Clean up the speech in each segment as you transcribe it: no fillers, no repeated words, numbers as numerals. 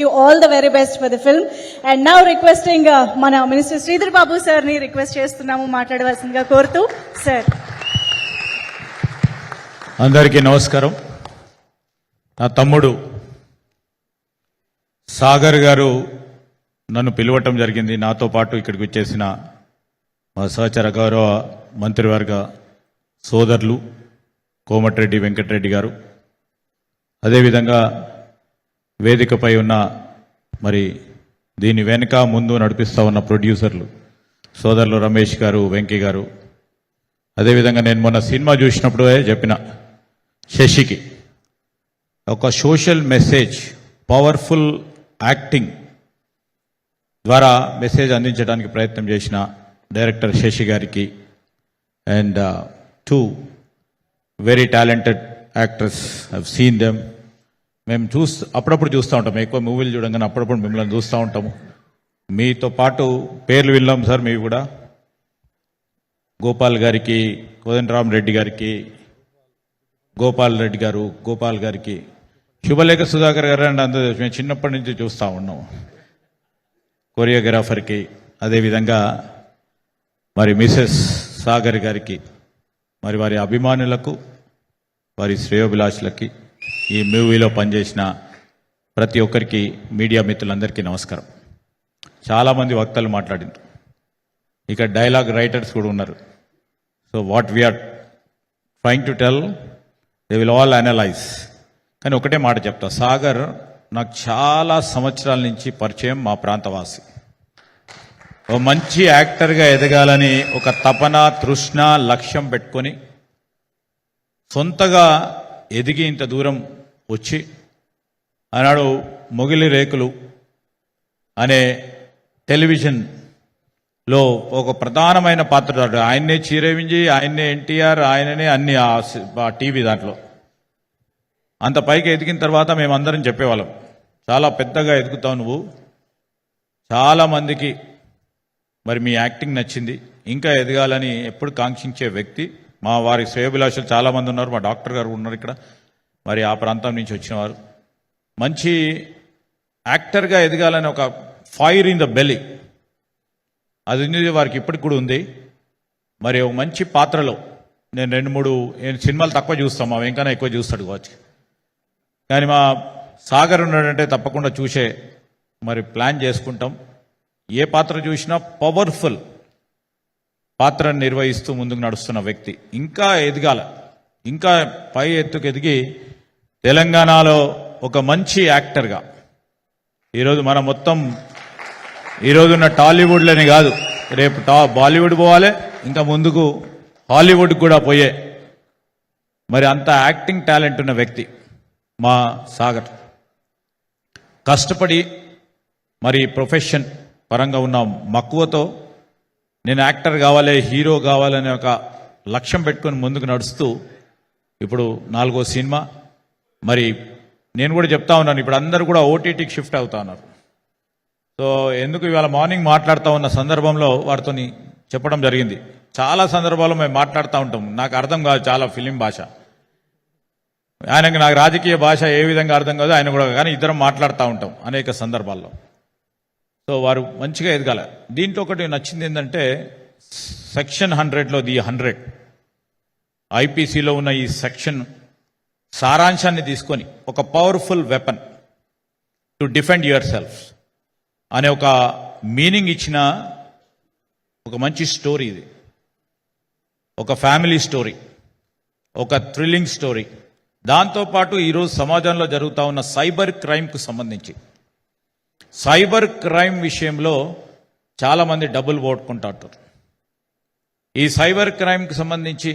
You all the very best for the film. And now requesting mana Minister Sridhar Babu sir ni request చేస్తున్నాము మాట్లాడవలసిందిగా కోరుతూ sir. అందరికీ నమస్కారం. నా తమ్ముడు సాగర్ గారు నన్ను పిలవటం జరిగింది. నాతో పాటు ఇక్కడికి వచ్చేసిన మా సహచర గౌరవ మంత్రివర్గ సోదరులు కోమటిరెడ్డి వెంకటరెడ్డి గారు, అదేవిధంగా వేదికపై ఉన్న మరి దీని వెనుక ముందు నడిపిస్తూ ఉన్న ప్రొడ్యూసర్లు సోదరులు రమేష్ గారు, వెంకీ గారు, అదేవిధంగా నేను మొన్న సినిమా చూసినప్పుడు చెప్పిన శశికి ఒక సోషల్ మెసేజ్, పవర్ఫుల్ యాక్టింగ్ ద్వారా మెసేజ్ అందించడానికి ప్రయత్నం చేసిన డైరెక్టర్ శశి గారికి and two very talented actors, I've seen them. మేము అప్పుడప్పుడు చూస్తూ ఉంటాము, ఎక్కువ మూవీలు చూడంగానే అప్పుడప్పుడు మిమ్మల్ని చూస్తూ ఉంటాము. మీతో పాటు పేర్లు విన్నాం సార్. మీరు కూడా గోపాల్ గారికి, కోదండరామ్ రెడ్డి గారికి, గోపాల్ గారికి, శుభలేఖ సుధాకర్ గారు అండ్ అందరూ మేము చిన్నప్పటి నుంచి చూస్తూ ఉన్నాము. కొరియోగ్రాఫర్కి, అదేవిధంగా మరి మిసెస్ సాగర్ గారికి, మరి వారి అభిమానులకు, వారి శ్రేయోభిలాషులకి, ఈ మూవీలో పనిచేసిన ప్రతి ఒక్కరికి, మీడియా మిత్రులందరికీ నమస్కారం. చాలామంది వక్తలు మాట్లాడినారు, ఇక డైలాగ్ రైటర్స్ కూడా ఉన్నారు. So what we are trying to tell they will all analyse. కానీ ఒకటే మాట చెప్తా, సాగర్ నాకు చాలా సంవత్సరాల నుంచి పరిచయం, మా ప్రాంతవాసి. ఓ మంచి యాక్టర్గా ఎదగాలని ఒక తపన, తృష్ణ, లక్ష్యం పెట్టుకొని సొంతగా ఎదిగి ఇంత దూరం వచ్చి ఆనాడు మొగిలి రేకులు అనే టెలివిజన్లో ఒక ప్రధానమైన పాత్ర, ఆయన్నే చిరంజీవి, ఆయన్నే ఎన్టీఆర్, ఆయననే అన్ని ఆ టీవీ దాంట్లో అంత పైకి ఎదిగిన తర్వాత మేమందరం చెప్పేవాళ్ళం, చాలా పెద్దగా ఎదుగుతావు నువ్వు, చాలామందికి మరి మీ యాక్టింగ్ నచ్చింది, ఇంకా ఎదగాలని ఎప్పుడు కాంక్షించే వ్యక్తి. మా వారి శ్రేయోభిలాషులు చాలామంది ఉన్నారు, మా డాక్టర్ గారు ఉన్నారు ఇక్కడ, మరి ఆ ప్రాంతం నుంచి వచ్చిన వారు. మంచి యాక్టర్గా ఎదగాలని ఒక ఫైర్ ఇన్ ద బెల్లి అది ఉంది వారికి, ఇప్పటికి కూడా ఉంది. మరి ఒక మంచి పాత్రలో నేను 2-3 సినిమాలు తక్కువ చూస్తాం, మా వెంకన్న ఎక్కువ చూస్తాడు కావచ్చు, కానీ మా సాగర్ ఉన్నాడంటే తప్పకుండా చూసే మరి ప్లాన్ చేసుకుంటాం. ఏ పాత్ర చూసినా పవర్ఫుల్ పాత్రను నిర్వహిస్తూ ముందుకు నడుస్తున్న వ్యక్తి. ఇంకా ఎదగాల, ఇంకా పై ఎత్తుకు ఎదిగి తెలంగాణలో ఒక మంచి యాక్టర్గా, ఈరోజు మనం మొత్తం ఈరోజున్న టాలీవుడ్లోనే కాదు, రేపు బాలీవుడ్ పోవాలి, ఇంకా ముందుకు హాలీవుడ్ కూడా పోయే మరి అంత యాక్టింగ్ టాలెంట్ ఉన్న వ్యక్తి మా సాగర్. కష్టపడి మరి ప్రొఫెషన్ పరంగా ఉన్న మక్కువతో నేను యాక్టర్ కావాలి, హీరో కావాలనే ఒక లక్ష్యం పెట్టుకొని ముందుకు నడుస్తూ ఇప్పుడు 4వ సినిమా. మరి నేను కూడా చెప్తా ఉన్నాను, ఇప్పుడు అందరూ కూడా ఓటీటీకి షిఫ్ట్ అవుతా ఉన్నారు. సో ఎందుకు ఇవాళ మార్నింగ్ మాట్లాడుతూ ఉన్న సందర్భంలో వారితో చెప్పడం జరిగింది. చాలా సందర్భాల్లో మేము మాట్లాడుతూ ఉంటాం, నాకు అర్థం కాదు చాలా ఫిలిం భాష, ఆయనకి నాకు రాజకీయ భాష ఏ విధంగా అర్థం కాదు, ఆయన కూడా, కానీ ఇద్దరం మాట్లాడుతూ ఉంటాం అనేక సందర్భాల్లో. సో వారు మంచిగా ఎదగాల. దీంట్లో ఒకటి నచ్చింది ఏంటంటే సెక్షన్ 100లో ది 100 ఐపీసీలో ఉన్న ఈ సెక్షన్ సారాంశాన్ని తీసుకొని ఒక powerful weapon to defend your self అనే ఒక మీనింగ్ ఇచ్చిన ఒక మంచి స్టోరీ ఇది. ఒక ఫ్యామిలీ స్టోరీ, ఒక థ్రిల్లింగ్ స్టోరీ. దాంతోపాటు ఈరోజు సమాజంలో జరుగుతూ ఉన్న సైబర్ క్రైమ్కు సంబంధించి, సైబర్ క్రైమ్ విషయంలో చాలామంది డబ్బులు పోగొట్టుకుంటారు. ఈ సైబర్ క్రైమ్కి సంబంధించి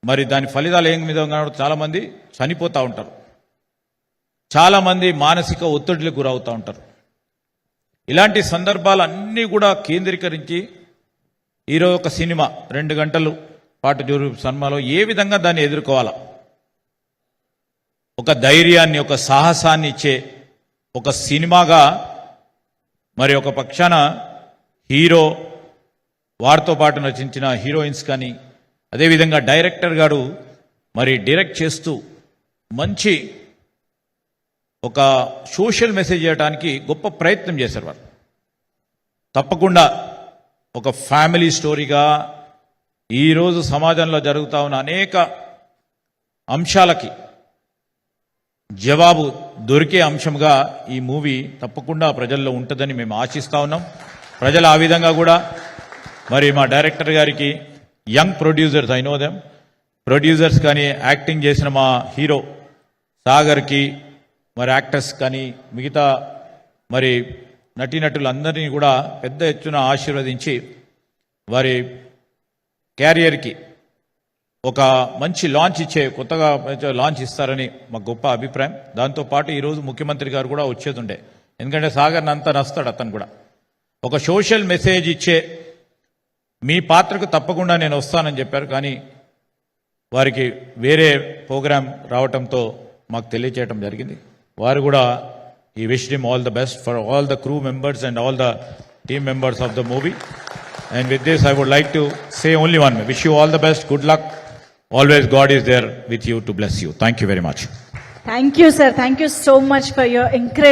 మరి దాని ఫలితాలు ఏం విధంగా చాలామంది చనిపోతూ ఉంటారు, చాలామంది మానసిక ఒత్తిడికి గురవుతూ ఉంటారు. ఇలాంటి సందర్భాలన్నీ కూడా కేంద్రీకరించి ఈరోజు ఒక సినిమా 2 గంటలు పాటు సినిమాలో ఏ విధంగా దాన్ని ఎదుర్కోవాలా, ఒక ధైర్యాన్ని, ఒక సాహసాన్ని ఇచ్చే ఒక సినిమాగా మరి ఒక పక్షాన హీరో, వారితో పాటు నటించిన హీరోయిన్స్ కానీ, అదేవిధంగా డైరెక్టర్ గారు మరి డైరెక్ట్ చేస్తూ మంచి ఒక సోషల్ మెసేజ్ చేయడానికి గొప్ప ప్రయత్నం చేశారు వారు. తప్పకుండా ఒక ఫ్యామిలీ స్టోరీగా ఈరోజు సమాజంలో జరుగుతూ ఉన్న అనేక అంశాలకి జవాబు దొరికే అంశంగా ఈ మూవీ తప్పకుండా ప్రజల్లో ఉంటుందని మేము ఆశిస్తా ఉన్నాం. ప్రజలు ఆ విధంగా కూడా మరి మా డైరెక్టర్ గారికి young producers, I know them, producers కానీ యాక్టింగ్ చేసిన మా హీరో సాగర్కి, మరి యాక్టర్స్ కానీ మిగతా మరి నటీనటులందరినీ కూడా పెద్ద ఎత్తున ఆశీర్వదించి వారి క్యారియర్కి ఒక మంచి లాంచ్ కొత్తగా లాంచ్ ఇస్తారని మాకు గొప్ప అభిప్రాయం. దాంతోపాటు ఈరోజు ముఖ్యమంత్రి గారు కూడా వచ్చేది ఉండే, ఎందుకంటే సాగర్ని అంతా నస్తాడు అతను కూడా. ఒక సోషల్ మెసేజ్ ఇచ్చే మీ పాత్రకు తప్పకుండా నేను వస్తానని చెప్పారు, కానీ వారికి వేరే ప్రోగ్రాం రావటంతో మాకు తెలియచేయటం జరిగింది. వారు కూడా ఈ wish him all the best for all the crew members and all the team members of the movie. And with this, I would like to say only one. Wish you all the best. Good luck. Always God is there with you to bless you. Thank you very much. Thank you, sir. Thank you so much for your incredible